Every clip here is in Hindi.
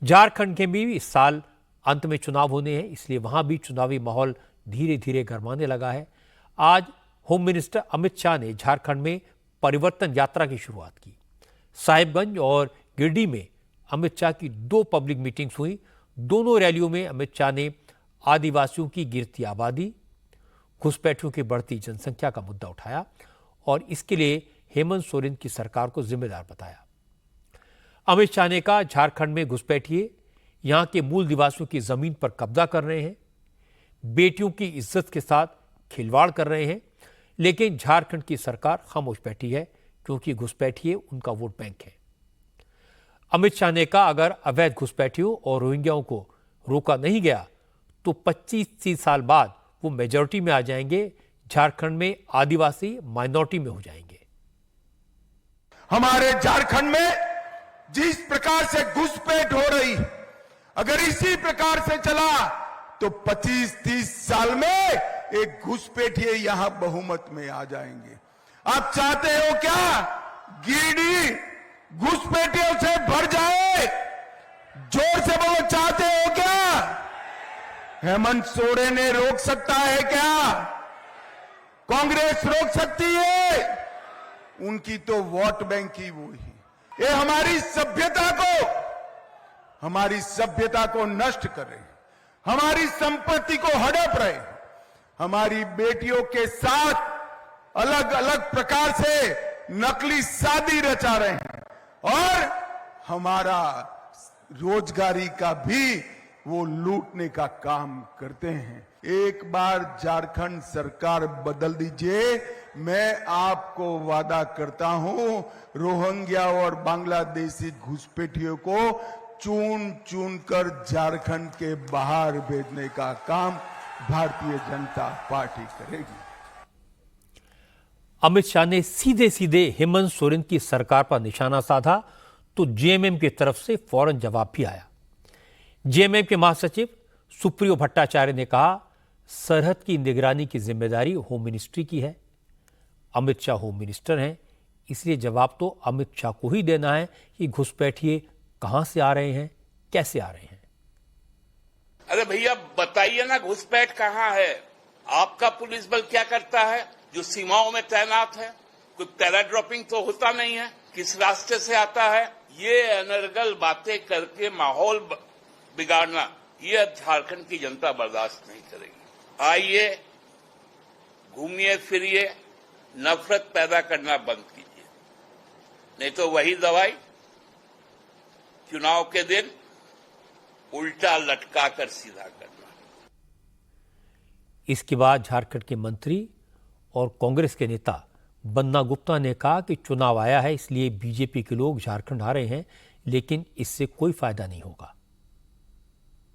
झारखंड के भी इस साल अंत में चुनाव होने हैं, इसलिए वहां भी चुनावी माहौल धीरे धीरे गरमाने लगा है। आज होम मिनिस्टर अमित शाह ने झारखंड में परिवर्तन यात्रा की शुरुआत की। साहिबगंज और गिरिडीह में अमित शाह की 2 पब्लिक मीटिंग्स हुई। दोनों रैलियों में अमित शाह ने आदिवासियों की गिरती आबादी, घुसपैठियों की बढ़ती जनसंख्या का मुद्दा उठाया और इसके लिए हेमंत सोरेन की सरकार को जिम्मेदार बताया। अमित शाह ने कहा, झारखंड में घुसपैठिए यहां के मूल निवासियों की जमीन पर कब्जा कर रहे हैं, बेटियों की इज्जत के साथ खिलवाड़ कर रहे हैं, लेकिन झारखंड की सरकार खामोश बैठी है क्योंकि घुसपैठिए उनका वोट बैंक है। अमित शाह ने कहा, अगर अवैध घुसपैठियों और रोहिंग्याओं को रोका नहीं गया तो 25-30 साल बाद वो मेजॉरिटी में आ जाएंगे, झारखंड में आदिवासी माइनॉरिटी में हो जाएंगे। हमारे झारखंड में जिस प्रकार से घुसपैठ हो रही, अगर इसी प्रकार से चला तो 25-30 साल में एक घुसपैठिए यहां बहुमत में आ जाएंगे। आप चाहते हो क्या गिरिडीह घुसपैठियों से भर जाए? जोर से बोलो, चाहते हो क्या? हेमंत सोरेन ने रोक सकता है क्या? कांग्रेस रोक सकती है? उनकी तो वोट बैंक ही वो ही। ये हमारी सभ्यता को नष्ट करे, हमारी संपत्ति को हड़प रहे, हमारी बेटियों के साथ अलग अलग प्रकार से नकली शादी रचा रहे हैं और हमारा रोजगारी का भी वो लूटने का काम करते हैं। एक बार झारखंड सरकार बदल दीजिए, मैं आपको वादा करता हूं, रोहिंग्या और बांग्लादेशी घुसपैठियों को चुन चुन कर झारखंड के बाहर भेजने का काम भारतीय जनता पार्टी करेगी। अमित शाह ने सीधे सीधे हेमंत सोरेन की सरकार पर निशाना साधा तो जेएमएम की तरफ से फौरन जवाब भी आया। जेएमएम के महासचिव सुप्रियो भट्टाचार्य ने कहा, सरहद की निगरानी की जिम्मेदारी होम मिनिस्ट्री की है। अमित शाह होम मिनिस्टर हैं, इसलिए जवाब तो अमित शाह को ही देना है कि घुसपैठिए कहां से आ रहे हैं, कैसे आ रहे हैं। अरे भैया बताइए ना, घुसपैठ कहां है? आपका पुलिस बल क्या करता है जो सीमाओं में तैनात है? कोई पैराड्रॉपिंग तो होता नहीं है। किस रास्ते से आता है? ये अनर्गल बातें करके माहौल बिगाड़ना, ये झारखंड की जनता बर्दाश्त नहीं करेगी। आइए, घूमिए फिरिए, नफरत पैदा करना बंद कीजिए, नहीं तो वही दवाई चुनाव के दिन उल्टा लटका कर सीधा करना। इसके बाद झारखंड के मंत्री और कांग्रेस के नेता बन्ना गुप्ता ने कहा कि चुनाव आया है, इसलिए बीजेपी के लोग झारखंड आ रहे हैं, लेकिन इससे कोई फायदा नहीं होगा।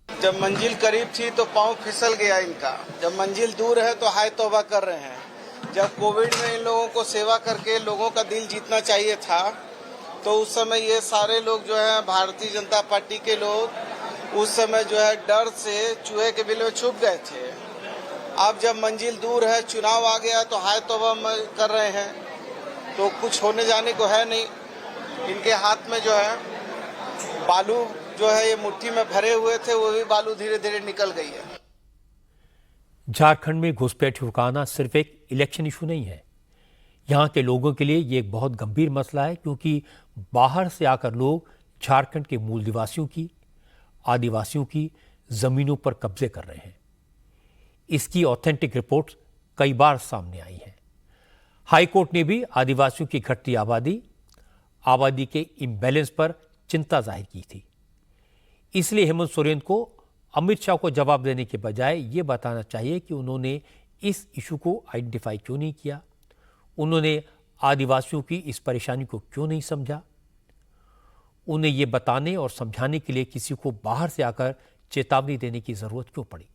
जब मंजिल करीब थी तो पांव फिसल गया इनका, जब मंजिल दूर है तो हाय तौबा कर रहे हैं। जब कोविड में इन लोगों को सेवा करके लोगों का दिल जीतना चाहिए था, तो उस समय ये सारे लोग जो है भारतीय जनता पार्टी के लोग उस समय जो है डर से चूहे के बिल में छुप गए थे। अब जब मंजिल दूर है, चुनाव आ गया तो हाय तौबा कर रहे हैं, तो कुछ होने जाने को है नहीं। इनके हाथ में जो है बालू जो है ये मुट्ठी में भरे हुए थे, वो भी बालू धीरे धीरे निकल गई है। झारखंड में घुसपैठियों का आना सिर्फ एक इलेक्शन इशू नहीं है, यहां के लोगों के लिए ये एक बहुत गंभीर मसला है, क्योंकि बाहर से आकर लोग झारखंड के मूल निवासियों की, आदिवासियों की जमीनों पर कब्जे कर रहे हैं। इसकी ऑथेंटिक रिपोर्ट्स कई बार सामने आई हैं। हाईकोर्ट ने भी आदिवासियों की घटती आबादी के इम्बैलेंस पर चिंता जाहिर की थी। इसलिए हेमंत सोरेन को अमित शाह को जवाब देने के बजाय यह बताना चाहिए कि उन्होंने इस इशू को आइडेंटिफाई क्यों नहीं किया, उन्होंने आदिवासियों की इस परेशानी को क्यों नहीं समझा, उन्हें यह बताने और समझाने के लिए किसी को बाहर से आकर चेतावनी देने की जरूरत क्यों पड़ी।